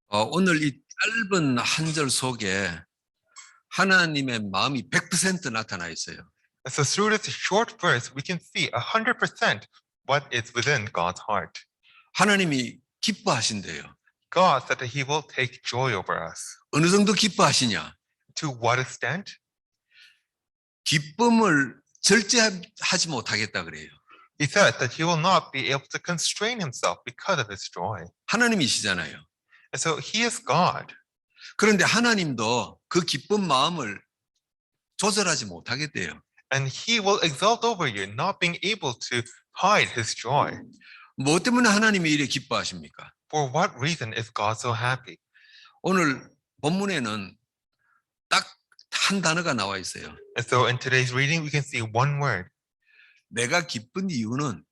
오늘 이 짧은 한 절 속에 하나님의 마음이 100% 나타나 있어요. And so through this short verse, we can see 100% what is within God's heart. 하나님이 기뻐하신대요. God said that He will take joy over us. 어느 정도 기뻐하시냐? To what extent? 기쁨을 절제하지 못하겠다 그래요. He said that He will not be able to constrain Himself because of His joy. 하나님이시잖아요. And so He is God. 그런데 하나님도 그 기쁜 마음을 조절하지 못하겠대요. And He will exult over you, not being able to hide His joy. 뭐 때문에 하나님이 이래 기뻐하십니까? For what reason is God so happy? 오늘 본문에는 딱 한 단어가 나와 있어요. And so in today's reading, we can see one word. 내가 기쁜 이유는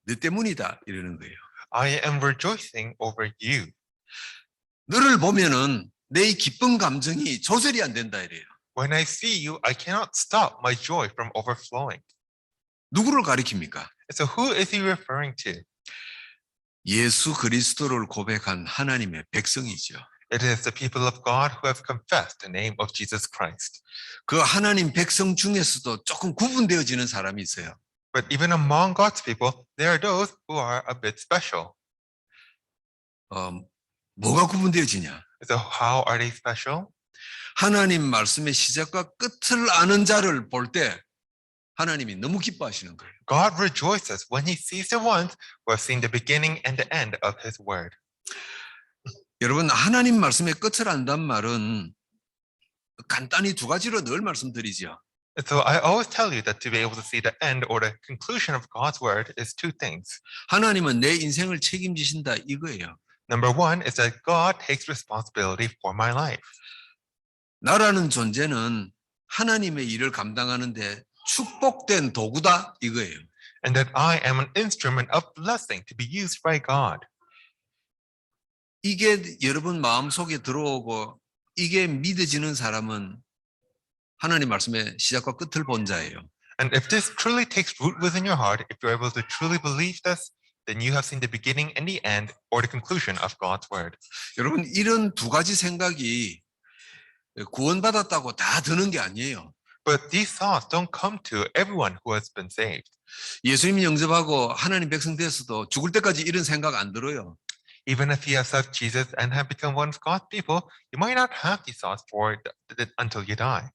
너 때문이다 이러는 거예요. I am rejoicing over you. 너를 보면은 내 이 기쁜 감정이 조절이 안 된다 이래요. When I see you, I cannot stop my joy from overflowing. 누구를 가리킵니까? And so who is He referring to? 예수 그리스도를 고백한 하나님의 백성이죠. It is the people of God who have confessed the name of Jesus Christ. 그 하나님 백성 중에서도 조금 구분되어지는 사람이 있어요. But even among God's people, there are those who are a bit special. 뭐가 구분되어지냐? So how are they special? 하나님 말씀의 시작과 끝을 아는 자를 볼 때 하나님이 너무 기뻐하시는 거예요. God rejoices when He sees the ones who have seen the beginning and the end of His word. 여러분, 하나님 말씀의 끝을 안단 말은 간단히 두 가지로 늘 말씀드리죠. And so I always tell you that to be able to see the end or the conclusion of God's word is two things. 하나님은 내 인생을 책임지신다 이거예요. Number one is that God takes responsibility for my life. 나라는 존재는 하나님의 일을 감당하는데 축복된 도구다 이거예요. And that I am an instrument of blessing to be used by God. 이게 여러분 마음속에 들어오고 이게 믿어지는 사람은 하나님 말씀의 시작과 끝을 본 자예요. And if this truly takes root within your heart, if you're able to truly believe this, then you have seen the beginning and the end or the conclusion of God's word. 여러분 이런 두 가지 생각이 구원받았다고 다 드는 게 아니에요. But these thoughts don't come to everyone who has been saved. 예수님 영접하고 하나님 백성 됐어도 죽을 때까지 이런 생각 안 들어요. Even if you have accepted Jesus and have become one of God's people, you might not have these thoughts until you die.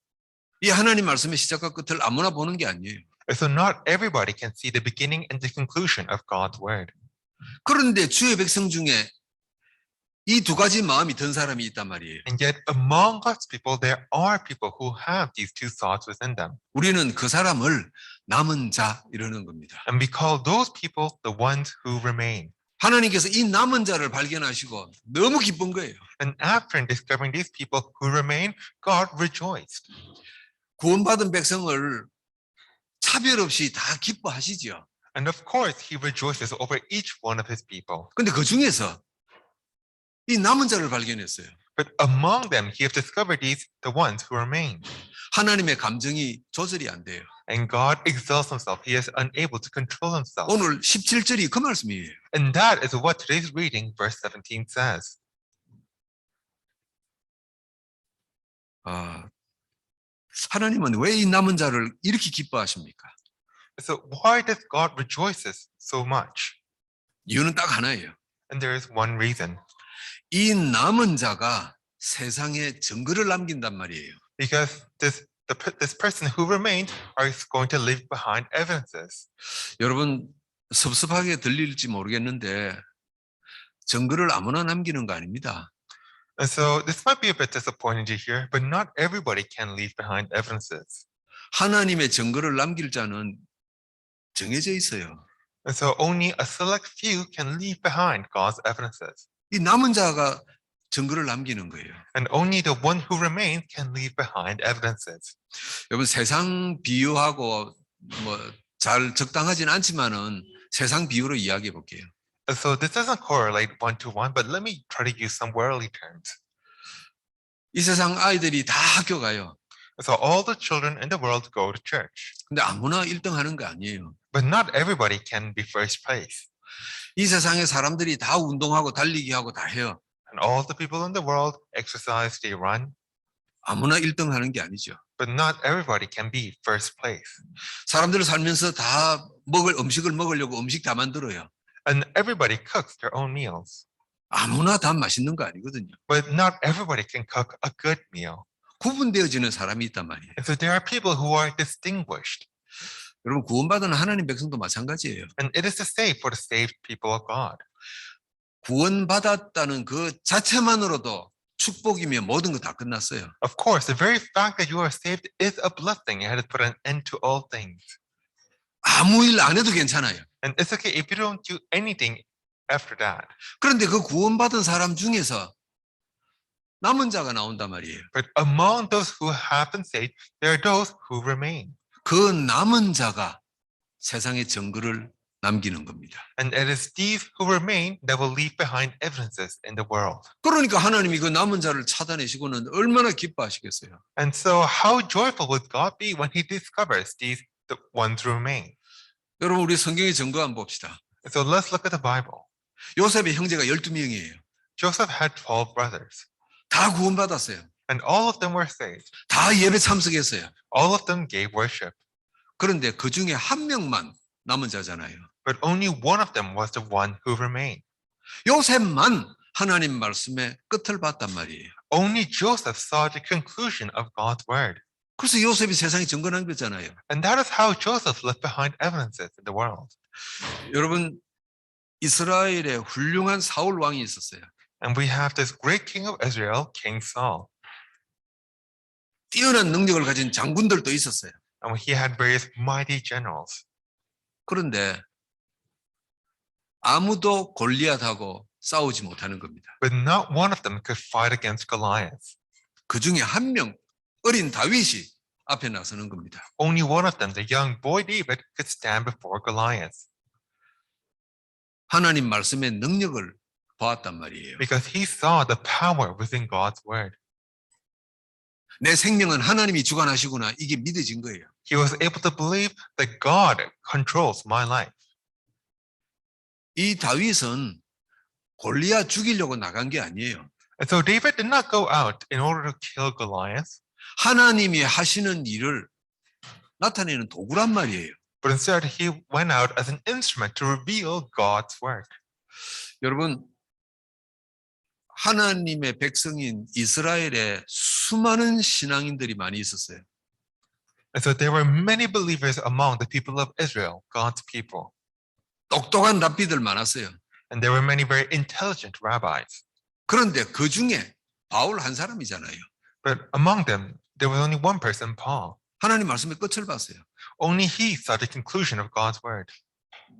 이 하나님 말씀의 시작과 끝을 아무나 보는 게 아니에요. So not everybody can see the beginning and the conclusion of God's word. 그런데 주의 백성 중에 이 두 가지 마음이 든 사람이 있단 말이에요. And yet among God's people, there are people who have these two thoughts within them. 우리는 그 사람을 남은 자 이러는 겁니다. And we call those people the ones who remain. 하나님께서 이 남은 자를 발견하시고 너무 기쁜 거예요. And after discovering these people who remain, God rejoiced. 구원받은 백성을 차별 없이 다 기뻐하시죠. And of course, He rejoices over each one of His people. 근데 그 중에서 이 남은 자를 발견했어요. But among them, He has discovered the ones who remain. 하나님의 감정이 조절이 안 돼요. And God exalts Himself. He is unable to control Himself. 오늘 17절이 그 말씀이에요. And that is what today's reading, verse 17 says. 하나님은 왜 이 남은 자를 이렇게 기뻐하십니까? So why does God rejoices so much? 이유는 딱 하나예요. And there is one reason. 이 남은 자가 세상에 증거를 남긴단 말이에요. Because this person who remained is going to leave behind evidences. 여러분 섭섭하게 들릴지 모르겠는데 증거를 아무나 남기는 거 아닙니다. And so this might be a bit disappointing to hear, but not everybody can leave behind evidences. 하나님의 증거를 남길 자는 정해져 있어요. And so only a select few can leave behind God's evidences. 이 남은 자가 증거를 남기는 거예요. And only the one who remains can leave behind evidences. 여러분 세상 비유하고 뭐 잘 적당하진 않지만은 세상 비유로 이야기해 볼게요. And so this doesn't correlate one to one, but let me try to use some worldly terms. 이 세상 아이들이 다 학교 가요. So all the children in the world go to church. 근데 아무나 1등 하는 거 아니에요. But not everybody can be first place. 이 세상에 사람들이 다 운동하고 달리기 하고 다 해요. And all the people in the world exercise, they run, 아무나 1등 하는 게 아니죠. but not everybody can be first place. 사람들 살면서 다 음식을 먹으려고 음식 다 만들어요. And everybody cooks their own meals, 아무나 다 맛있는 거 아니거든요. but not everybody can cook a good meal. 구분되어지는 사람이 있단 말이에요. And so there are people who are distinguished. 여러분 구원받은 하나님 백성도 마찬가지예요. And it is the same for the saved people of God. 구원받았다는 그 자체만으로도 축복이며 모든 거 다 끝났어요. Of course, the very fact that you are saved is a blessing. It has put an end to all things. 아무 일 안 해도 괜찮아요. And it's okay if you don't do anything after that. 그런데 그 구원받은 사람 중에서 남은 자가 나온단 말이에요. But among those who have been saved, there are those who remain. 그 남은 자가 세상의 증거를 남기는 겁니다. And it is these who remain that will leave behind evidences in the world. 그러니까 하나님이 그 남은 자를 찾아내시고는 얼마나 기뻐하시겠어요. And so how joyful would God be when he discovers these the ones who remain? 여러분 우리 성경의 증거 한번 봅시다. So let's look at the Bible. 요셉의 형제가 12명이에요. Joseph had 12 brothers, 다 구원받았어요. and all of them were saved. 다 예배 참석했어요. All of them gave worship, 그런데 그 중에 한 명만 남은 자잖아요. but only one of them was the one who remained. 요셉만 하나님 말씀의 끝을 봤단 말이에요. Only Joseph saw the conclusion of God's word. 그래서 요셉이 세상에 증거 남겼잖아요. And that is how Joseph left behind evidences in the world. 여러분 이스라엘에 훌륭한 사울 왕이 있었어요. And we have this great king of Israel, King Saul. 뛰어난 능력을 가진 장군들도 있었어요. And he had various mighty generals. 그런데 아무도 골리앗하고 싸우지 못하는 겁니다. But not one of them could fight against Goliath. 그 중에 한 명 어린 다윗이 앞에 나서는 겁니다. Only one of them, the young boy David, could stand before Goliath. 하나님 말씀의 능력을 보았단 말이에요. Because he saw the power within God's word. 내 생명은 하나님이 주관하시구나. 이게 믿어진 거예요. He was able to believe that God controls my life. 이 다윗은 골리앗 죽이려고 나간 게 아니에요. And so David did not go out in order to kill Goliath, 하나님이 하시는 일을 나타내는 도구란 말이에요. but instead he went out as an instrument to reveal God's work. 여러분 하나님의 백성인 이스라엘에 수많은 신앙인들이 많이 있었어요. And so there were many believers among the people of Israel, God's people. 똑똑한 랍비들 많았어요. And there were many very intelligent rabbis. 그런데 그 중에 바울 한 사람이잖아요. But among them, there was only one person, Paul. 하나님 말씀의 끝을 봤어요. Only he saw the conclusion of God's word.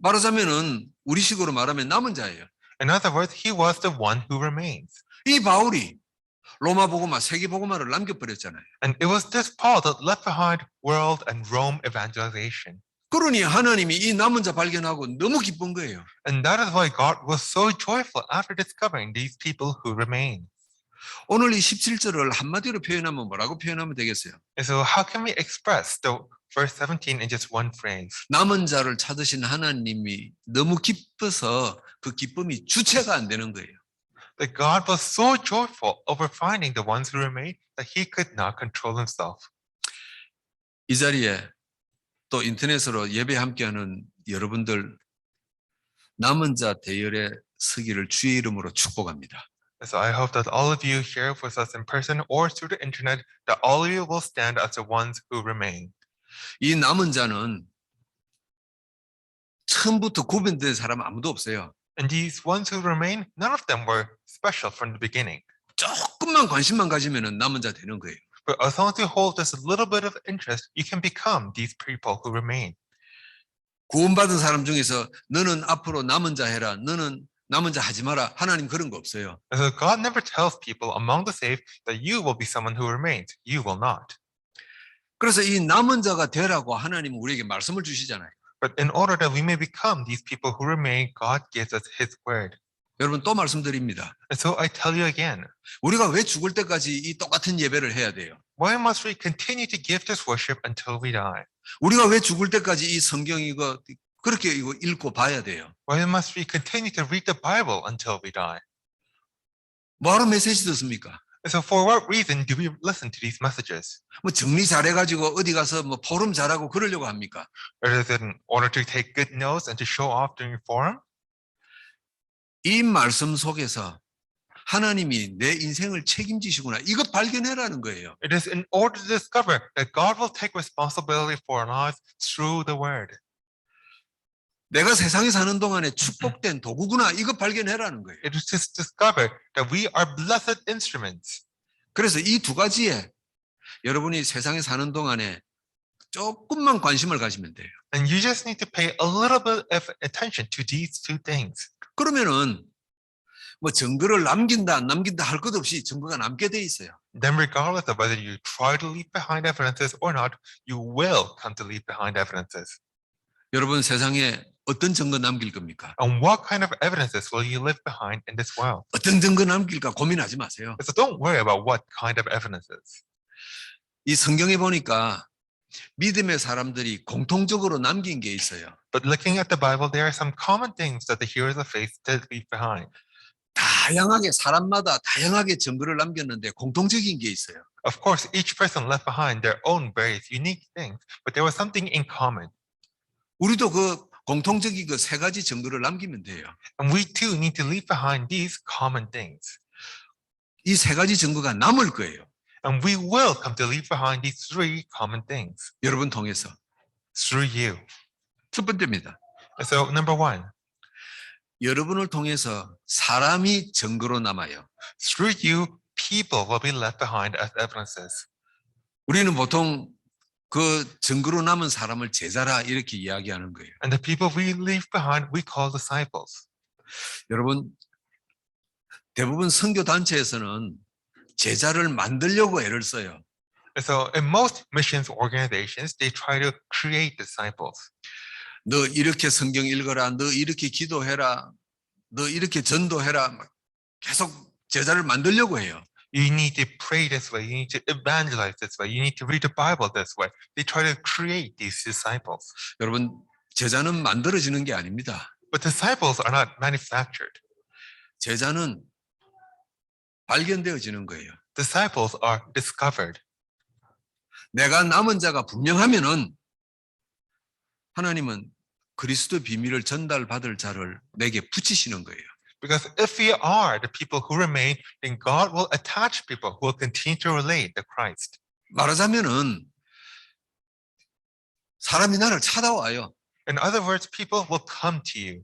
말하자면은 우리식으로 말하면 남은 자예요. In other words, he was the one who remains. 이 바울이 로마 복음화, 세계 복음화를 남겨버렸잖아요. And it was this Paul that left behind world and Rome evangelization. 그러니 하나님이 이 남은 자 발견하고 너무 기쁜 거예요. And that is why God was so joyful after discovering these people who remain. 오늘 이 17절을 한마디로 표현하면 뭐라고 표현하면 되겠어요? And so how can we express the verse 17 in just one phrase? 남은 자를 찾으신 하나님이 너무 기뻐서 그 기쁨이 주체가 안 되는 거예요. That God was so joyful over finding the ones who remained that he could not control himself. 이 자리에 또 인터넷으로 예배 함께하는 여러분들 남은 자 대열에 서기를 주의 이름으로 축복합니다. So I hope that all of you here with us in person or through the internet, that all of you will stand as the ones who remain. 이 남은 자는 처음부터 구분된 사람 아무도 없어요. And these ones who remain, none of them were special from the beginning. 조금만 관심만 가지면은 남은 자 되는 거예요. But as long as you hold just a little bit of interest, you can become these people who remain. 구원받은 사람 중에서 너는 앞으로 남은 자 해라. 너는 남은 자 하지 마라. 하나님 그런 거 없어요. And so God never tells people among the saved that you will be someone who remains. You will not. 그래서 이 남은 자가 되라고 하나님은 우리에게 말씀을 주시잖아요. But in order that we may become these people who remain, God gives us his word. 여러분 또 말씀드립니다. And so I tell you again, 우리가 왜 죽을 때까지 이 똑같은 예배를 해야 돼요? why must we continue to give this worship until we die? 우리가 왜 죽을 때까지 이 성경 이거 그렇게 이거 읽고 봐야 돼요? Why must we continue to read the Bible until we die? 뭐하러 메시지 듣습니까? So for what reason do we listen to these messages? 뭐 정리 잘해가지고 어디 가서 뭐 포럼 잘하고 그러려고 합니까? Or is it in order to take good notes and to show off during forum? 이 말씀 속에서 하나님이 내 인생을 책임지시구나. 이거 발견해라는 거예요. It is in order to discover that God will take responsibility for our lives through the word. 내가 세상에 사는 동안에 축복된 도구구나. 이거 발견해라는 거예요. It is to discover that we are blessed instruments. 그래서 이 두 가지에 여러분이 세상에 사는 동안에 조금만 관심을 가지면 돼요. And you just need to pay a little bit of attention to these two things. 그러면은 뭐 증거를 남긴다 안 남긴다 할 것 없이 증거가 남게 돼 있어요. Then regardless of whether you try to leave behind evidences or not, you will come to leave behind evidences. 여러분 세상에 어떤 증거 남길 겁니까? And what kind of evidences will you leave behind in this world? 어떤 증거 남길까 고민하지 마세요. So don't worry about what kind of evidences. 이 성경에 보니까 믿음의 사람들이 공통적으로 남긴 게 있어요. But looking at the Bible, there are some common things that the heroes of faith did leave behind. 다양하게 사람마다 다양하게 증거를 남겼는데 공통적인 게 있어요. Of course, each person left behind their own various unique things, but there was something in common. 우리도 그 공통적인 그 세 가지 증거를 남기면 돼요. And we too need to leave behind these common things. 이 세 가지 증거가 남을 거예요. And we will come to leave behind these three common things 여러분 통해서. through you. 첫 번째입니다. So number one, 여러분을 통해서 사람이 증거로 남아요. through you, people will be left behind as evidences. 우리는 보통 그 증거로 남은 사람을 제자라 이렇게 이야기하는 거예요. And the people we leave behind, we call disciples. 여러분 대부분 선교 단체에서는 제자를 만들려고 애를 써요. And so in most missions organizations, they try to create disciples. 너 이렇게 성경 읽어라. 너 이렇게 기도해라. 너 이렇게 전도해라. 막 계속 제자를 만들려고 해요. You need to pray this way. You need to evangelize this way. You need to read the Bible this way. They try to create these disciples. 여러분 제자는 만들어지는 게 아닙니다. But disciples are not manufactured. 제자는 발견되어지는 거예요. Disciples are discovered. 내가 남은 자가 분명하면은 하나님은 그리스도 비밀을 전달받을 자를 내게 붙이시는 거예요. Because if we are the people who remain, then God will attach people who will continue to relate to Christ. 말하자면은 사람이 나를 찾아와요. In other words, people will come to you.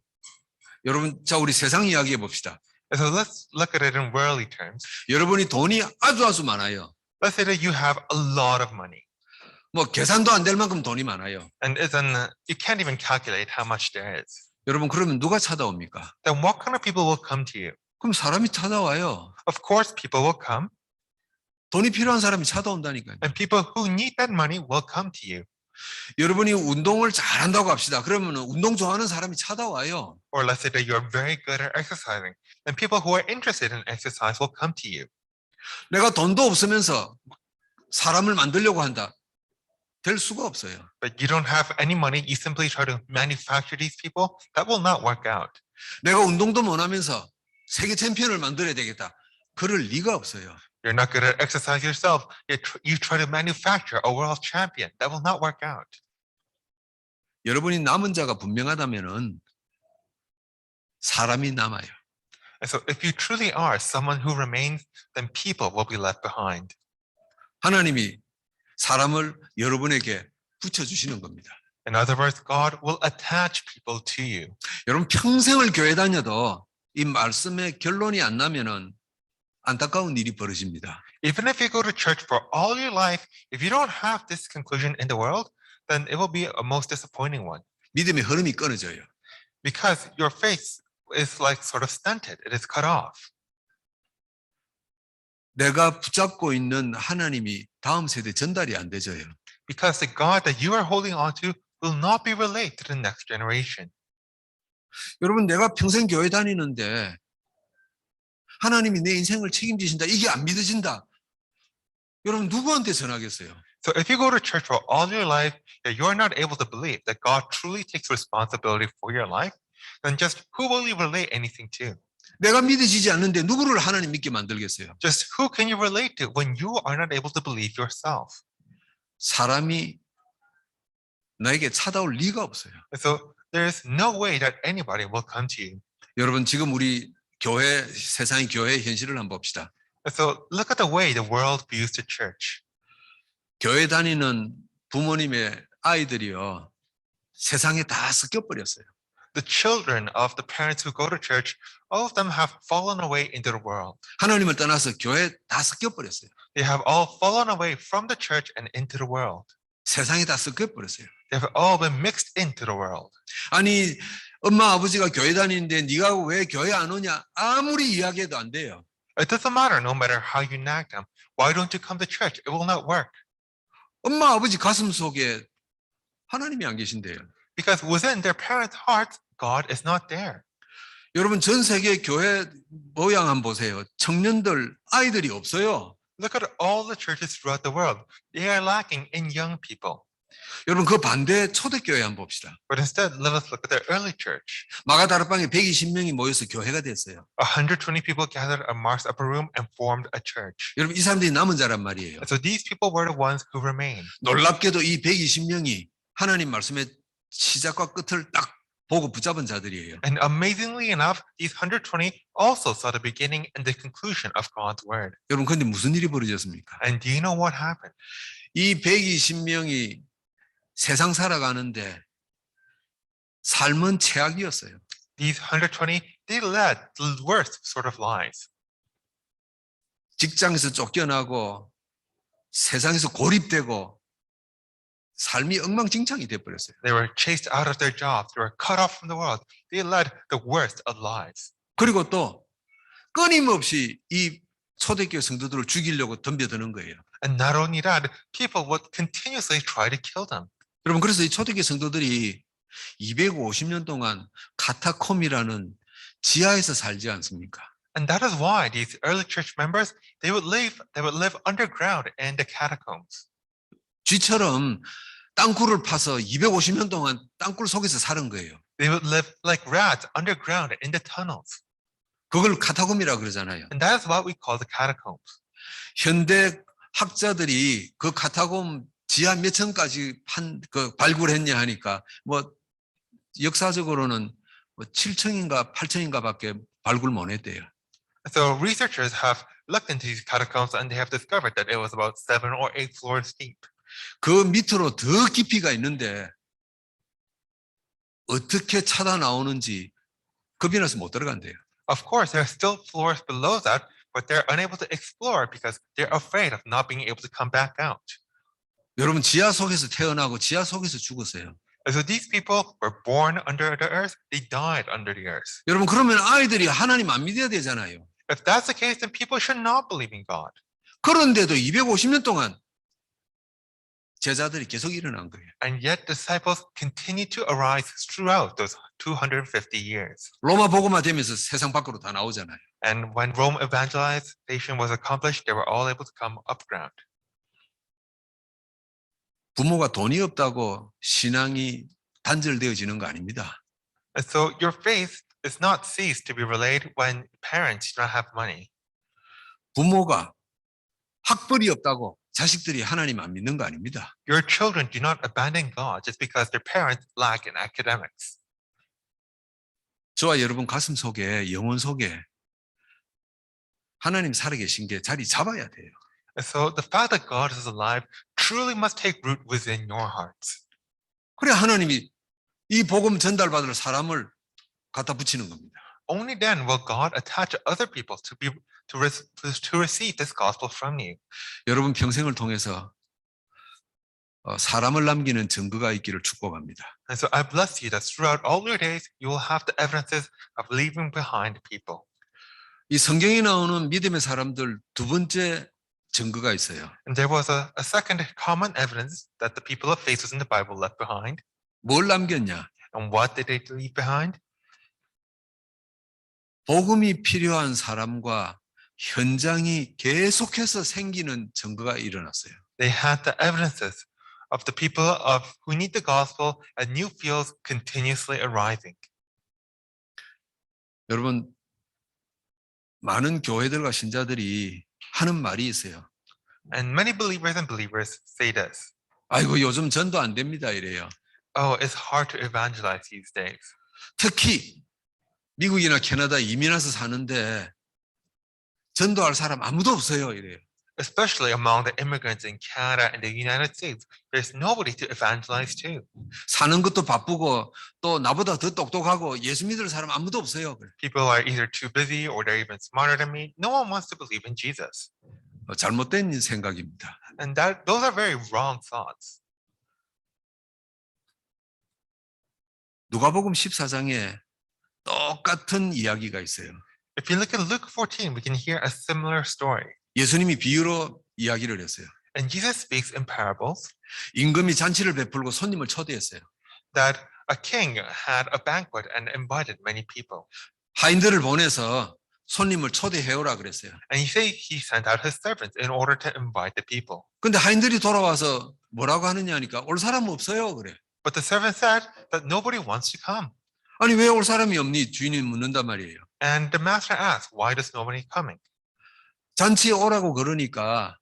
여러분, 자 우리 세상 이야기해 봅시다. And so let's look at it in worldly terms. 여러분이 돈이 아주 많아요. Let's say that you have a lot of money. 뭐 계산도 안 될 만큼 돈이 많아요. And you can't even calculate how much there is. 여러분 그러면 누가 찾아옵니까? Then what kind of people will come to you? 그럼 사람이 찾아와요. Of course, people will come. 돈이 필요한 사람이 찾아온다니까요. And people who need that money will come to you. 여러분이 운동을 잘한다고 합시다. 그러면 운동 좋아하는 사람이 찾아와요. Or let's say that you are very good at exercising. Then people who are interested in exercise will come to you. 내가 돈도 없으면서 사람을 만들려고 한다. 될 수가 없어요. But you don't have any money. You simply try to manufacture these people. That will not work out. 내가 운동도 못하면서 세계 챔피언을 만들어야 되겠다. 그럴 리가 없어요. You're not good at exercise yourself. You try to manufacture a world champion. That will not work out. 여러분이 남은 자가 분명하다면은 사람이 남아요. And so if you truly are someone who remains, then people will be left behind. 하나님이 사람을 여러분에게 붙여주시는 겁니다. In other words, God will attach people to you. 여러분 평생을 교회 다녀도 이 말씀의 결론이 안 나면은 안타까운 일이 벌어집니다. Even if you go to church for all your life, if you don't have this conclusion in the world, then it will be a most disappointing one. 믿음의 흐름이 끊어져요. Because your faith is like sort of stunted. It is cut off. 내가 붙잡고 있는 하나님이 다음 세대 전달이 안 되져요. Because the God that you are holding on to will not be relayed to the next generation. 여러분 내가 평생 교회 다니는데 하나님이 내 인생을 책임지신다. 이게 안 믿어진다. 여러분 누구한테 전하겠어요? So if you go to church for all your life, yet you are not able to believe that God truly takes responsibility for your life, then just who will you relay anything to? 내가 믿어지지 않는데 누구를 하나님 믿게 만들겠어요? Just who can you relate to when you are not able to believe yourself? 사람이 나에게 찾아올 리가 없어요. So there is no way that anybody will come to you. 여러분 지금 우리 교회 세상의 교회의 현실을 한번 봅시다. So look at the way the world views the church. 교회 다니는 부모님의 아이들이요 세상에 다 섞여 버렸어요. The children of the parents who go to church, all of them have fallen away into the world. 하나님을 떠나서 교회 다 섞여 버렸어요. They have all fallen away from the church and into the world. 세상에 다 섞여 버렸어요. They have all been mixed into the world. 아니 엄마 아버지가 교회 다니는데 네가 왜 교회 안 오냐 아무리 이야기해도 안 돼요. It doesn't matter no matter how you nag them. Why don't you come to church? It will not work. 엄마 아버지 가슴 속에 하나님이 안 계신대요. Because within their parents' hearts, God is not there. 여러분 전 세계 교회 모양 한번 보세요. 청년들 아이들이 없어요. Look at all the churches throughout the world. They are lacking in young people. 여러분 그 반대 초대교회 한번 봅시다. But instead, let us look at the early church. 마가다락방에 120명이 모여서 교회가 됐어요. 120 people gathered at Mark's upper room and formed a church. 여러분 이 사람들이 남은 자란 말이에요. And so these people were the ones who remained. 놀랍게도 이 120명이 하나님 말씀의 시작과 끝을 딱 보고 붙잡은 자들이에요. And amazingly enough, these 120 also saw the beginning and the conclusion of God's word. 여러분 근데 무슨 일이 벌어졌습니까? And do you know what happened? 이 120명이 세상 살아가는데 삶은 최악이었어요. These 120, they led the worst sort of lives. 직장에서 쫓겨나고 세상에서 고립되고 삶이 엉망진창이 돼버렸어요. They were chased out of their jobs. They were cut off from the world. They led the worst of lives. 그리고 또 끊임없이 이 초대교회 성도들을 죽이려고 덤벼드는 거예요. And not only that, people would continuously try to kill them. 여러분 그래서 이 초대교회 성도들이 250년 동안 카타콤이라는 지하에서 살지 않습니까? And that is why these early church members, they would live underground in the catacombs. 쥐처럼 땅굴을 파서 250년 동안 땅굴 속에서 사는 거예요. They would live like rats underground in the tunnels. 그걸 카타콤이라 그러잖아요. And that is what we call the catacombs. 현대 학자들이 그 카타콤 지하 몇 층까지 발굴했냐 하니까 뭐 역사적으로는 뭐 7층인가 8층인가밖에 발굴 못 했대요. So researchers have looked into these catacombs and they have discovered that it was about 7 or 8 floors deep. 그 밑으로 더 깊이가 있는데 어떻게 찾아 나오는지 겁이 나서 못 들어간대요. Of course, there are still floors below that, but they're unable to explore because they're afraid of not being able to come back out. 여러분 지하 속에서 태어나고 지하 속에서 죽었어요. And so these people were born under the earth, they died under the earth. 여러분 그러면 아이들이 하나님 안 믿어야 되잖아요. If that's the case, then people should not believe in God. 그런데도 250년 동안 제자들이 계속 일어난 거예요. And yet disciples continue to arise throughout those 250 years. 로마 복음화 되면서 세상 밖으로 다 나오잖아요. And when Rome evangelization was accomplished, they were all able to come up ground. 부모가 돈이 없다고 신앙이 단절되어지는 거 아닙니다. And so your faith is not ceased to be relayed when parents do not have money. 부모가 학벌이 없다고 자식들이 하나님 안 믿는 거 아닙니다. Your children do not abandon God just because their parents lack in academics. 저와 여러분 가슴 속에 영혼 속에 하나님 살아계신 게 자리 잡아야 돼요. And so the fact that God is alive truly must take root within your hearts. 그래 하나님이 이 복음 전달받을 사람을 갖다 붙이는 겁니다. Only then will God attach other people to receive this gospel from you. 여러분 평생을 통해서 사람을 남기는 증거가 있기를 축복합니다. And so I bless you that throughout all your days you will have the evidences of leaving behind people. 이 성경에 나오는 믿음의 사람들 두 번째 증거가 있어요. And there was a second common evidence that the people of faith in the Bible left behind. 뭘 남겼냐? And what did they leave behind? 복음이 필요한 사람과 현장이 계속해서 생기는 증거가 일어났어요. They had the evidences of the people who need the gospel and new fields continuously arising. 여러분 많은 교회들과 신자들이 하는 말이 있어요. And many believers and believers say this. 아이고 요즘 전도 안 됩니다 이래요. Oh, it's hard to evangelize these days. 특히 미국이나 캐나다 이민 와서 사는데 전도할 사람 아무도 없어요 이래요. Especially among the immigrants in Canada and the United States, there's nobody to evangelize to. 사는 것도 바쁘고 또 나보다 더 똑똑하고 예수 믿을 사람 아무도 없어요. 그래. People are either too busy or they're even smarter than me. No one wants to believe in Jesus. 잘못된 생각입니다. And those are very wrong thoughts. 누가복음 14장에 똑같은 이야기가 있어요. If you look at Luke 14, we can hear a similar story. 예수님이 비유로 이야기를 했어요. And Jesus speaks in parables 임금이 잔치를 베풀고 손님을 초대했어요. that a king had a banquet and invited many people. 하인들을 보내서 손님을 초대해오라 그랬어요. And he sent out his servants in order to invite the people. 근데 하인들이 돌아와서 뭐라고 하느냐 하니까 올 사람 없어요 그래. But the servant said that nobody wants to come. 아니 왜 올 사람이 없니? 주인이 묻는단 말이에요. And the master asked, why does nobody coming? 잔치에 오라고 그러니까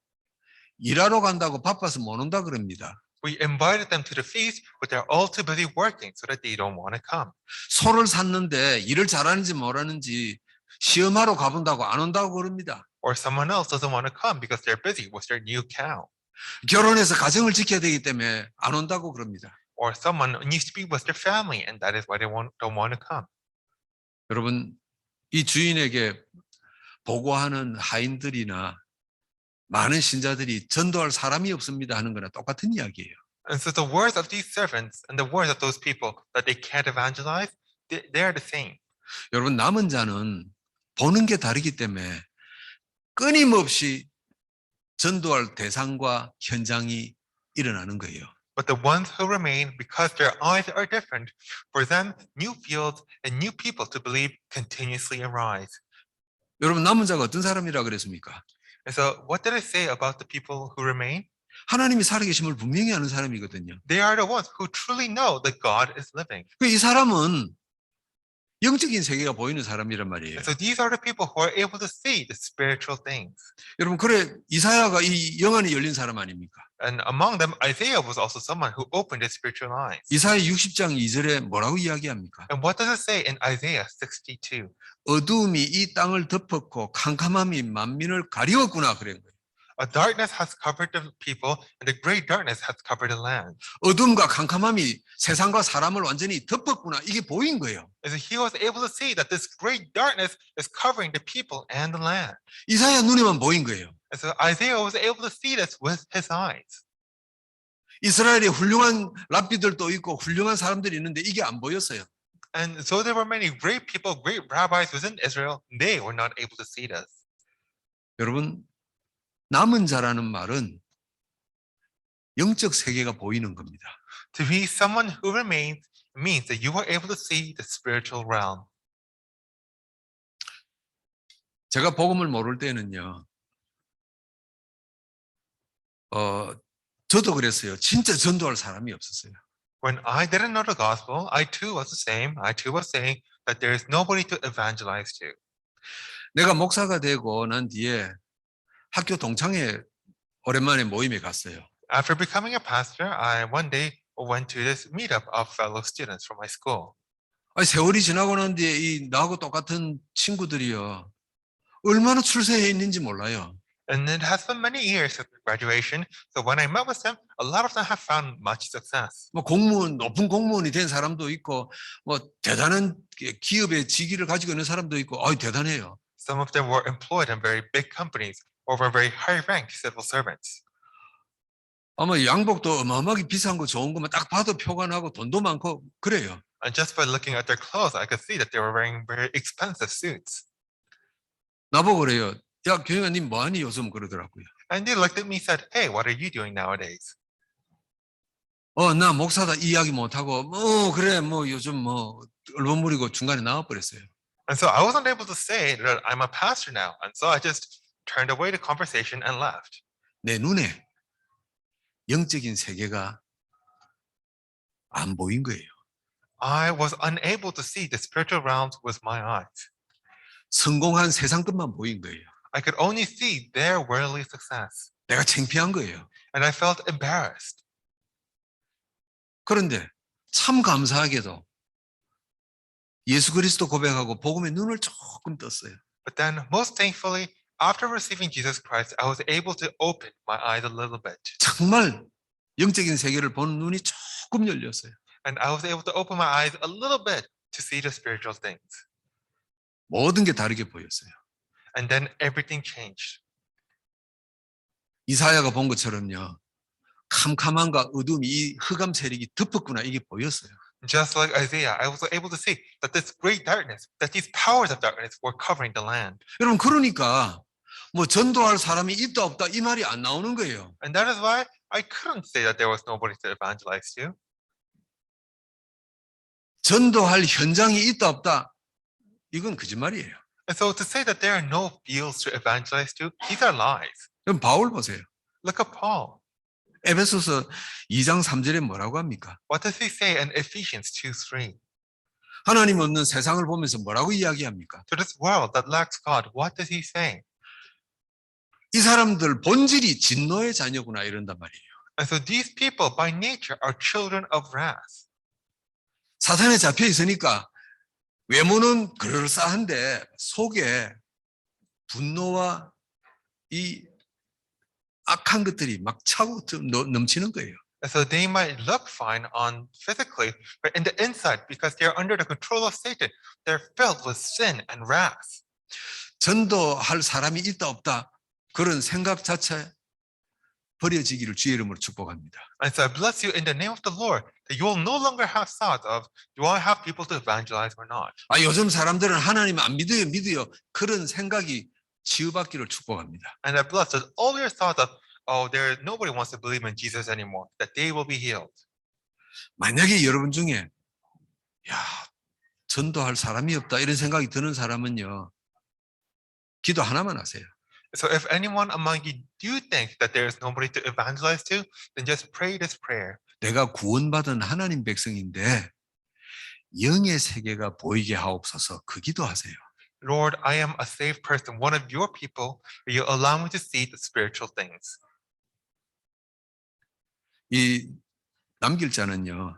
일하러 간다고 바빠서 못 온다 그럽니다. We invited them to the feast, but they're all too busy working so that they don't want to come. 소를 샀는데 일을 잘하는지 못하는지 시험하러 가본다고 안 온다고 그럽니다. Or someone else doesn't want to come because they're busy with their new cow. 결혼해서 가정을 지켜야 되기 때문에 안 온다고 그럽니다. Or someone needs to be with their family and that is why they don't want to come. 여러분 이 주인에게 보고하는 하인들이나 많은 신자들이 전도할 사람이 없습니다 하는 거나 똑같은 이야기예요. And so the words of these servants and the words of those people that they can't evangelize, they're the same. 여러분 남은 자는 보는 게 다르기 때문에 끊임없이 전도할 대상과 현장이 일어나는 거예요. But the ones who remain, because their eyes are different, for them new fields and new people to believe continuously arise. 여러분 남은 자가 어떤 사람이라 그랬습니까? And so what did I say about the people who remain? 하나님이 살아계심을 분명히 아는 사람이거든요. They are the ones who truly know that God is living. 이 사람은 영적인 세계가 보이는 사람이란 말이에요. And so these are the people who are able to see the spiritual things. 여러분 그래 이사야가 이 영안이 열린 사람 아닙니까? And among them, Isaiah was also someone who opened his spiritual eyes. 이사야 60장 2절에 뭐라고 이야기합니까? And what does it say in Isaiah 62? 어두움이 이 땅을 덮었고 캄캄함이 만민을 가리웠구나 그런 거예요. A darkness has covered the people, and the great darkness has covered the land. 어둠과 캄캄함이 세상과 사람을 완전히 덮었구나 이게 보인 거예요. And so he was able to see that this great darkness is covering the people and the land. 이사야 눈에만 보인 거예요. And so Isaiah was able to see this with his eyes. 이스라엘에 훌륭한 랍비들도 있고 훌륭한 사람들이 있는데 이게 안 보였어요. And so there were many great people, great rabbis within Israel. They were not able to see this. 여러분 남은 자라는 말은 영적 세계가 보이는 겁니다. To be someone who remains means that you are able to see the spiritual realm. 제가 복음을 모를 때는요. 저도 그랬어요. 진짜 전도할 사람이 없었어요. When I didn't know the gospel, I too was the same. I too was saying that there is nobody to evangelize to. 내가 목사가 되고 난 뒤에 학교 동창회 오랜만에 모임에 갔어요. After becoming a pastor, I one day went to this meetup of fellow students from my school. 아니, 세월이 지나고 난 뒤에 이 나하고 똑같은 친구들이요. 얼마나 출세해 있는지 몰라요. And it has been many years since graduation. So when I met with them, a lot of them have found much success. 뭐 공무원, 높은 공무원이 된 사람도 있고, 뭐 대단한 기업의 직위를 가지고 있는 사람도 있고, 대단해요. Some of them were employed in very big companies or were very high-ranked civil servants. 아마 양복도 어마어마하게 비싼 거 좋은 것만 딱 봐도 표가 나고 돈도 많고 그래요. And just by looking at their clothes, I could see that they were wearing very expensive suits. 나보고 그래요. 야, 교영아님 뭐하니 요즘 그러더라고요. And they looked at me and said, hey, what are you doing nowadays? 나 목사다 이 이야기 못하고, 그래, 요즘 얼버무리고 중간에 나와버렸어요. And so I wasn't able to say that I'm a pastor now. And so I just turned away the conversation and left. 내 눈에 영적인 세계가 안 보인 거예요. I was unable to see the spiritual realms with my eyes. 성공한 세상 것만 보인 거예요. I could only see their worldly success. 내가 창피한 거예요. And I felt embarrassed. 그런데 참 감사하게도 예수 그리스도 고백하고 복음의 눈을 조금 떴어요. But then, most thankfully, after receiving Jesus Christ, I was able to open my eyes a little bit. 정말 영적인 세계를 보는 눈이 조금 열렸어요. And I was able to open my eyes a little bit to see the spiritual things. 모든 게 다르게 보였어요. And then everything changed. 이사야가 본 것처럼요. 캄캄함과 어둠이 이 흑암 세력이 덮었구나 이게 보였어요. Just like Isaiah, I was able to see that this great darkness, that these powers of darkness were covering the land. 여러분 그러니까 뭐 전도할 사람이 있다 없다 이 말이 안 나오는 거예요. And that is why I couldn't say that there was nobody to evangelize to. 전도할 현장이 있다 없다 이건 거짓말이에요. And so to say that there are no fields to evangelize to, these are lies. 그럼 바울 보세요. Look at Paul. 에베소서 2장 3절에 뭐라고 합니까? What does he say in Ephesians 2:3? 하나님 없는 세상을 보면서 뭐라고 이야기합니까? To this world that lacks God, what does he say? 이 사람들 본질이 진노의 자녀구나 이런단 말이에요. And so these people by nature are children of wrath. 사탄에 잡혀 있으니까 외모는 그럴싸한데 속에 분노와 이 악한 것들이 막 차고 넘치는 거예요. And so they might look fine on physically, but in the inside, because they're under the control of Satan, they're filled with sin and wrath. 전도할 사람이 있다 없다 그런 생각 자체 버려지기를 주의 이름으로 축복합니다. And so I bless you in the name of the Lord, that you will no longer have thought of, do I have people to evangelize or not? 아 요즘 사람들은 하나님 안 믿어요 그런 생각이 치유받기를 축복합니다. And I bless that all your thoughts of, oh, nobody wants to believe in Jesus anymore, that they will be healed. 만약에 여러분 중에 야 전도할 사람이 없다 이런 생각이 드는 사람은요 기도 하나만 하세요. So if anyone among you do think that there is nobody to evangelize to, then just pray this prayer. 내가 구원받은 하나님 백성인데 영의 세계가 보이게 하옵소서 그 기도하세요. Lord, I am a saved person, one of your people. Will you allow me to see the spiritual things? 이 남길 자는요.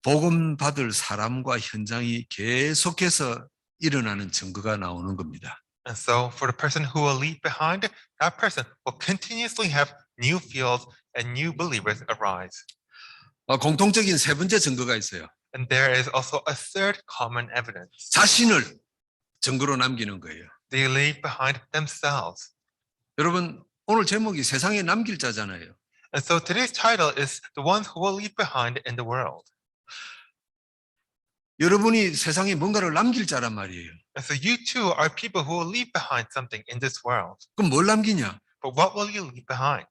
복음 받을 사람과 현장이 계속해서 일어나는 증거가 나오는 겁니다. And so for the person who will leave behind, that person will continuously have new fields and new believers arise. 공통적인 세 번째 증거가 있어요. And there is also a third common evidence. 자신을 증거로 남기는 거예요. They leave behind themselves. 여러분 오늘 제목이 세상에 남길 자잖아요. And so today's title is The Ones Who Will Leave Behind in the World. 여러분이 세상에 뭔가를 남길 자란 말이에요. And so you too are people who will leave behind something in this world. 그럼 뭘 남기냐? But what will you leave behind?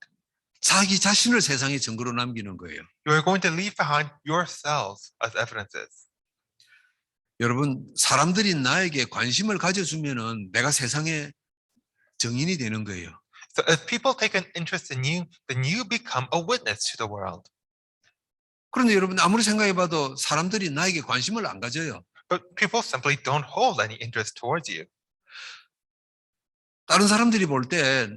자기 자신을 세상에 증거로 남기는 거예요. You are going to leave behind yourselves as evidences. 여러분 사람들이 나에게 관심을 가져주면은 내가 세상의 증인이 되는 거예요. So if people take an interest in you, then you become a witness to the world. 그런데 여러분 아무리 생각해봐도 사람들이 나에게 관심을 안 가져요. But people simply don't hold any interest towards you. 다른 사람들이 볼 때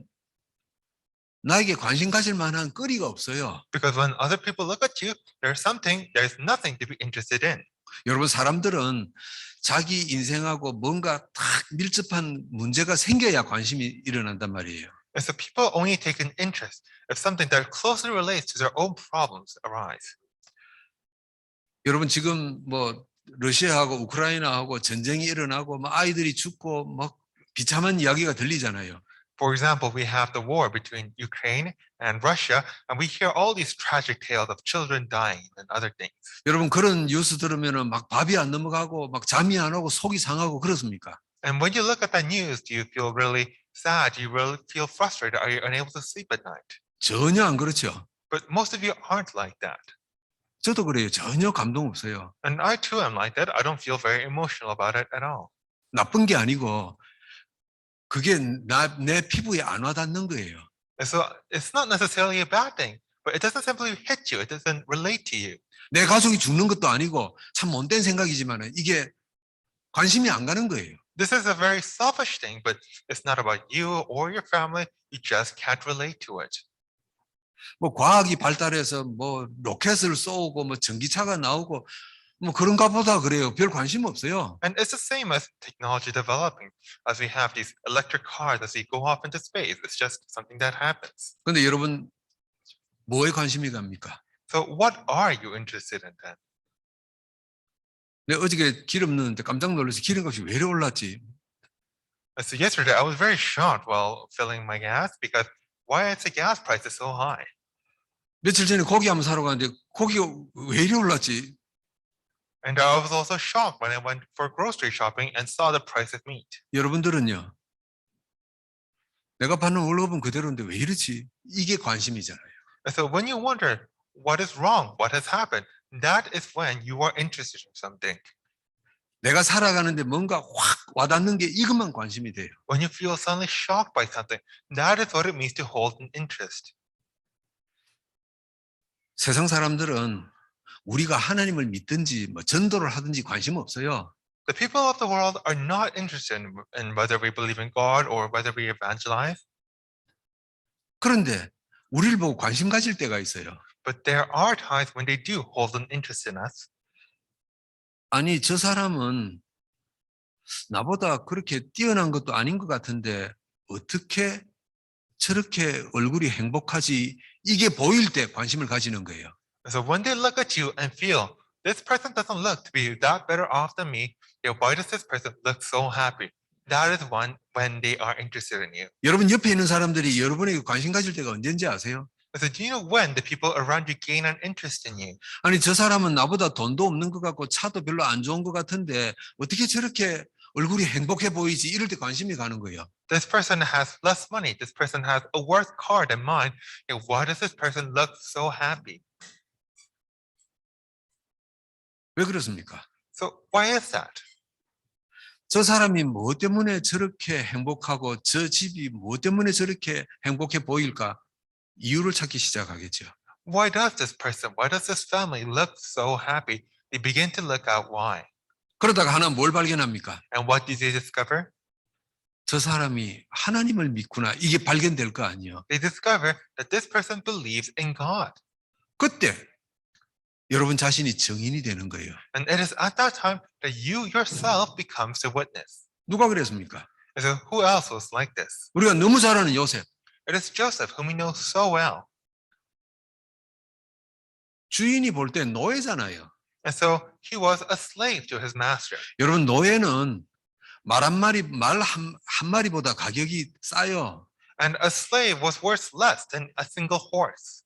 나에게 관심 가질 만한 거리가 없어요. Because when other people look at you, there's nothing to be interested in. 여러분 사람들은 자기 인생하고 뭔가 딱 밀접한 문제가 생겨야 관심이 일어난단 말이에요. And so people only take an interest if something that closely relates to their own problems arise. 여러분 지금 뭐 러시아하고 우크라이나하고 전쟁이 일어나고 막 아이들이 죽고 막 비참한 이야기가 들리잖아요. For example, we have the war between Ukraine and Russia, and we hear all these tragic tales of children dying and other things. 여러분 그런 뉴스 들으면은 막 밥이 안 넘어가고 막 잠이 안 오고 속이 상하고 그렇습니까? And when you look at that news, do you feel really sad? Do you really feel frustrated? Are you unable to sleep at night? 전혀 안 그렇죠. But most of you aren't like that. 저도 그래요. 전혀 감동 없어요. And I too am like that. I don't feel very emotional about it at all. 나쁜 게 아니고 그게 내 피부에 안 와닿는 거예요. And so it's not necessarily a bad thing, but it doesn't simply hit you. It doesn't relate to you. 내 가족이 죽는 것도 아니고 참 못된 생각이지만 이게 관심이 안 가는 거예요. This is a very selfish thing, but it's not about you or your family. You just can't relate to it. 뭐 과학이 발달해서 뭐 로켓을 쏘고 뭐 전기차가 나오고 뭐 그런가 보다 그래요. 별 관심 없어요. And it's the same as technology developing. As we have these electric cars, as we go off into space, it's just something that happens. 근데 여러분 뭐에 관심이 갑니까? So what are you interested in then? 내가 어저께 기름 넣는데 깜짝 놀라서 기름값이 왜 이래 올랐지? So yesterday, I was very shocked while filling my gas because why is the gas prices so high? 며칠 전에 고기 한번 사러 갔는데 고기가 왜 이래 올랐지? And I was also shocked when I went for grocery shopping and saw the price of meat. 여러분들은요. 내가 받는 월급은 그대로인데 왜 이러지? 이게 관심이잖아요. And so when you wonder what is wrong, what has happened, that is when you are interested in something. 내가 살아가는데 뭔가 확 와닿는 게 이것만 관심이 돼요. When you feel suddenly shocked by something, that is what it means to hold an interest. 세상 사람들은 우리가 하나님을 믿든지 뭐 전도를 하든지 관심 없어요. The people of the world are not interested in whether we believe in God or whether we evangelize. 그런데 우리를 보고 관심 가질 때가 있어요. But there are times when they do hold an interest in us. 아니 저 사람은 나보다 그렇게 뛰어난 것도 아닌 것 같은데 어떻게 저렇게 얼굴이 행복하지? 이게 보일 때 관심을 가지는 거예요. So when they look at you and feel this person doesn't look to be that better off than me, why does this person look so happy? That is when they are interested in you. 여러분 옆에 있는 사람들이 여러분에게 관심 가질 때가 언제인지 아세요? So do you know when the people around you gain an interest in you? 아니 저 사람은 나보다 돈도 없는 것 같고 차도 별로 안 좋은 것 같은데 어떻게 저렇게 얼굴이 행복해 보이지? 이럴 때 관심이 가는 거예요. This person has less money. This person has a worse car than mine. Why does this person look so happy? 왜 그렇습니까? So why is that? 저 사람이 뭐 때문에 저렇게 행복하고 저 집이 뭐 때문에 저렇게 행복해 보일까? 이유를 찾기 시작하겠죠. Why does this person, why does this family look so happy? They begin to look at why. 그러다가 하나 뭘 발견합니까? And what do they discover? 저 사람이 하나님을 믿구나. 이게 발견될 거 아니에요. They discover that this person believes in God. 그때 여러분 자신이 증인이 되는 거예요. And it is at that time that you yourself becomes the witness. 누가 그랬습니까? And so who else was like this? 우리가 너무 잘 아는 요셉. It is Joseph, whom we know so well. 주인이 볼 때 노예잖아요. And so he was a slave to his master. 여러분 노예는 말 한 마리보다 가격이 싸요. And a slave was worth less than a single horse.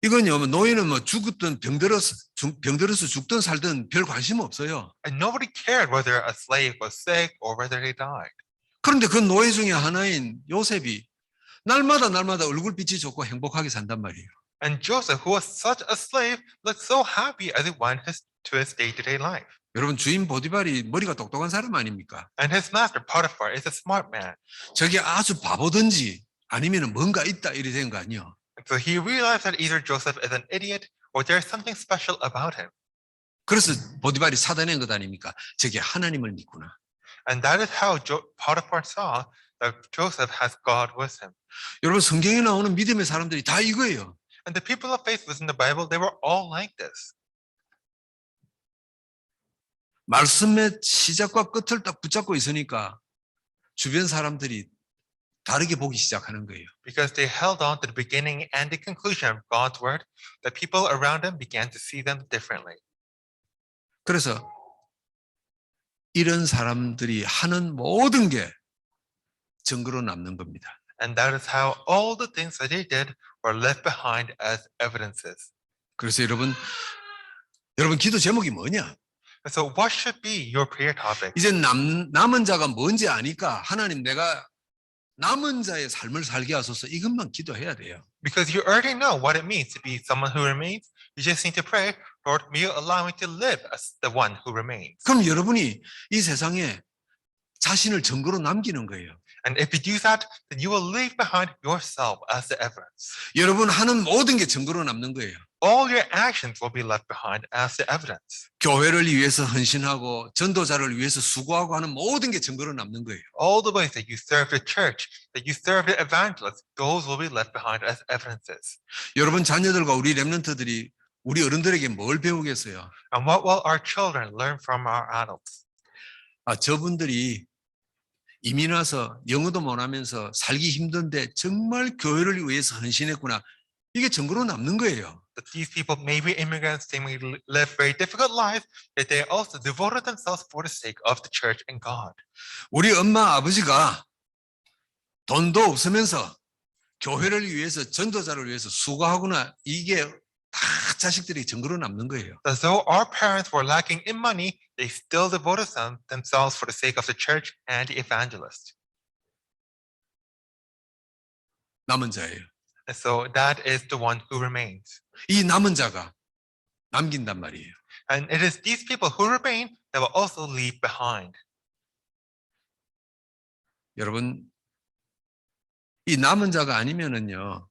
이건요, 노예는 뭐 죽었든 병들어서 죽든 살든 별 관심 없어요. And nobody cared whether a slave was sick or whether they died. 그런데 그 노예 중에 하나인 요셉이 날마다 얼굴빛이 좋고 행복하게 산단 말이에요. And Joseph, who was such a slave, looked so happy as he went to his day-to-day life. 여러분 주인 보디발이 머리가 똑똑한 사람 아닙니까? And his master, Potiphar, is a smart man. 저게 아주 바보든지 아니면 뭔가 있다 이래 된 거 아니에요. So he realized that either Joseph is an idiot or there's something special about him. 그래서 보디발이 사다낸 것 아닙니까? 저게 하나님을 믿구나. And that is how Potiphar saw that Joseph has God with him. 여러분 성경에 나오는 믿음의 사람들이 다 이거예요. And the people of faith within the Bible, they were all like this. 말씀의 시작과 끝을 딱 붙잡고 있으니까 주변 사람들이 다르게 보기 시작하는 거예요. Because they held on to the beginning and the conclusion of God's word, the people around them began to see them differently. 그래서 이런 사람들이 하는 모든 게 증거로 남는 겁니다. And that is how all the things that they did were left behind as evidences. 그래서 여러분 기도 제목이 뭐냐? And so what should be your prayer topic? 이제 남은 자가 뭔지 아니까 하나님 내가 남은 자의 삶을 살게 하소서 이것만 기도해야 돼요. Because you already know what it means to be someone who remains. You just need to pray, Lord, may you allow me to live as the one who remains. 그럼 여러분이 이 세상에 자신을 증거로 남기는 거예요. And if you do that, then you will leave behind yourself as the evidence. 여러분 하는 모든 게 증거로 남는 거예요. All your actions will be left behind as the evidence. 교회를 위해서 헌신하고 전도자를 위해서 수고하고 하는 모든 게 증거로 남는 거예요. All the ways that you serve the church, that you serve the evangelists, those will be left behind as evidences. 여러분 자녀들과 우리 렘넌트들이 우리 어른들에게 뭘 배우겠어요? And what will our children learn from our adults? 저분들이 이민 와서 영어도 못하면서 살기 힘든데 정말 교회를 위해서 헌신했구나. 이게 증거로 남는 거예요. That these people may be immigrants, they may live very difficult lives, yet they also devoted themselves for the sake of the church and God. 우리 엄마 아버지가 돈도 없으면서 교회를 위해서 전도자를 위해서 수고하구나. 이게 다 자식들이 증거로 남는 거예요. As though our parents were lacking in money, they still devoted themselves for the sake of the church and the evangelist. 남은 자예요. And so that is the one who remains. 이 남은 자가 남긴단 말이에요. And it is these people who remain that will also leave behind. 여러분, 이 남은 자가 아니면은요,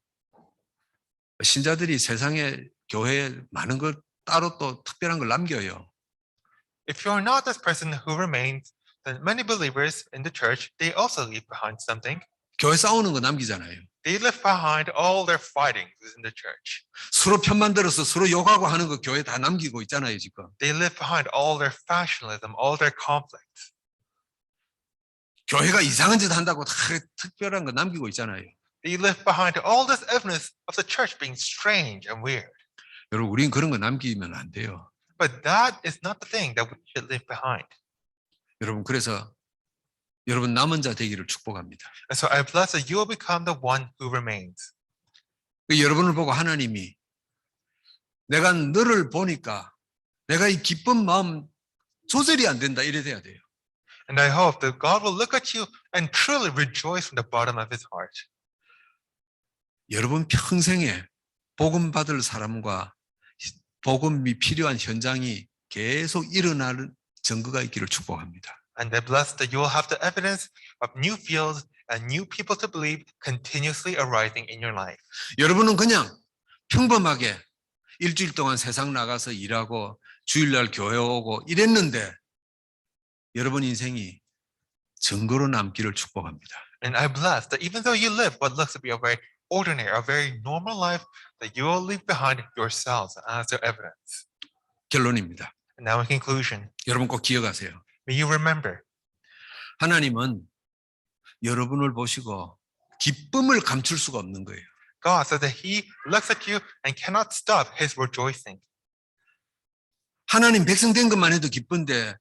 신자들이 세상에 교회에 많은 걸 따로 또 특별한 걸 남겨요. If you are not this person who remains, then many believers in the church, they also leave behind something. 교회 싸우는 거 남기잖아요. They leave behind all their fightings in the church. 서로 편만 들어서 서로 욕하고 하는 거 교회 다 남기고 있잖아요, 지금. They leave behind all their factionalism, all their conflicts. 교회가 이상한 짓 한다고 다 특별한 거 남기고 있잖아요. They leave behind all this evidence of the church being strange and weird. 여러분, 우린 그런 거 남기면 안 돼요. But that is not the thing that we should leave behind. 여러분, 그래서 여러분 남은 자 되기를 축복합니다. And so I bless that you will become the one who remains. 여러분을 보고 하나님이 내가 너를 보니까 내가 이 기쁜 마음 조절이 안 된다 이래 돼야 돼요. And I hope that God will look at you and truly rejoice from the bottom of his heart. 여러분 평생에 복음 받을 사람과 복음이 필요한 현장이 계속 일어나는 증거가 있기를 축복합니다. And I bless that you will have the evidence of new fields and new people to believe continuously arising in your life. 여러분은 그냥 평범하게 일주일 동안 세상 나가서 일하고 주일날 교회 오고 이랬는데 여러분 인생이 증거로 남기를 축복합니다. And I bless that even though you live what looks to be a very ordinary, a very normal life, that you will leave behind yourselves as their evidence. 결론입니다. And now in conclusion, 여러분 꼭 기억하세요. may you remember, 하나님은 여러분을 보시고 기쁨을 감출 수가 없는 거예요. God says that he looks at you and cannot stop his rejoicing. 하나님 백성 된 것만 해도 기쁜데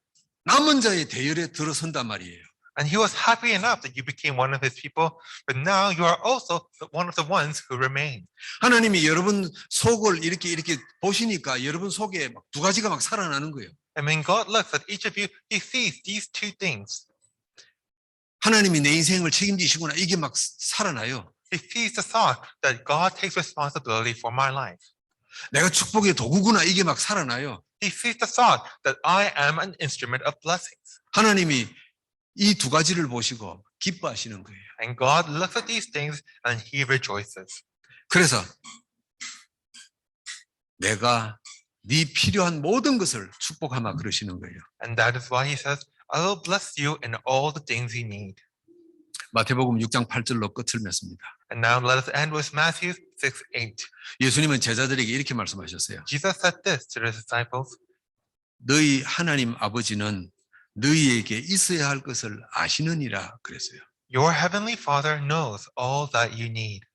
남은 자의 대열에 들어선단 말이에요. And he was happy enough that you became one of his people, but now you are also one of the ones who remain. 하나님이 여러분 속을 이렇게 보시니까 여러분 속에 막 두 가지가 막 살아나는 거예요. And when God looks at each of you, he sees these two things. 하나님이 내 인생을 책임지시구나 이게 막 살아나요. He sees the thought that God takes responsibility for my life. 내가 축복의 도구구나 이게 막 살아나요. He sees the thought that I am an instrument of blessings. 하나님이 이 두 가지를 보시고 기뻐하시는 거예요. And God looks at these things and he rejoices. 그래서 내가 네 필요한 모든 것을 축복하마 그러시는 거예요. And that is why he says, I will bless you in all the things you need. 마태복음 6장 8절로 끝을 맺습니다. And now let us end with Matthew 6:8. 예수님은 제자들에게 이렇게 말씀하셨어요. Jesus said this to the disciples, 너희 하나님 아버지는 너희에게 있어야 할 것을 아시느니라 그랬어요. Your heavenly Father knows all that you need.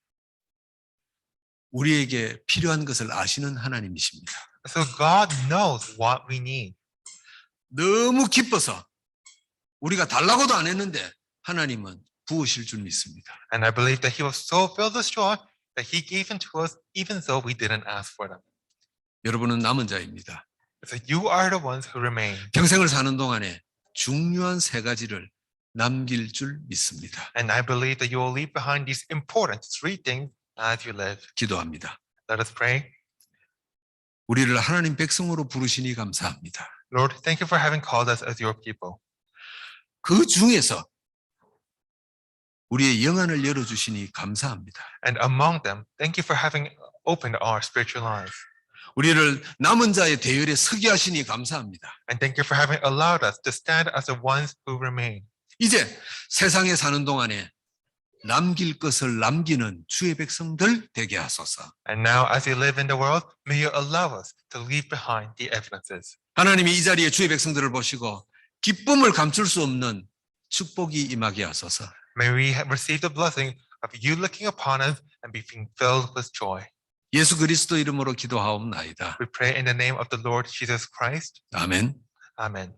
우리에게 필요한 것을 아시는 하나님이십니다. So God knows what we need. 너무 기뻐서 우리가 달라고도 안 했는데 하나님은 부으실 줄 믿습니다. And I believe that he was so filled with joy that he gave them to us even though we didn't ask for them. 여러분은 남은 자입니다. So you are the ones who remain. 평생을 사는 동안에 중요한 세 가지를 남길 줄 믿습니다. And I believe that you will leave behind these important three things as you live. 기도합니다. Let us pray. 우리를 하나님 백성으로 부르시니 감사합니다. Lord, thank you for having called us as your people. 그 중에서 우리의 영안을 열어주시니 감사합니다. And among them, thank you for having opened our spiritual lives. 우리를 남은 자의 대열에 서게 하시니 감사합니다. And thank you for having allowed us to stand as the ones who remain. 이제 세상에 사는 동안에 남길 것을 남기는 주의 백성들 되게 하소서. And now, as we live in the world, may you allow us to leave behind the evidences. 하나님이 이 자리에 주의 백성들을 보시고 기쁨을 감출 수 없는 축복이 임하게 하소서. May we receive the blessing of you looking upon us and be filled with joy. 예수 그리스도 이름으로 기도하옵나이다. We pray in the name of the Lord Jesus Christ. 아멘. Amen.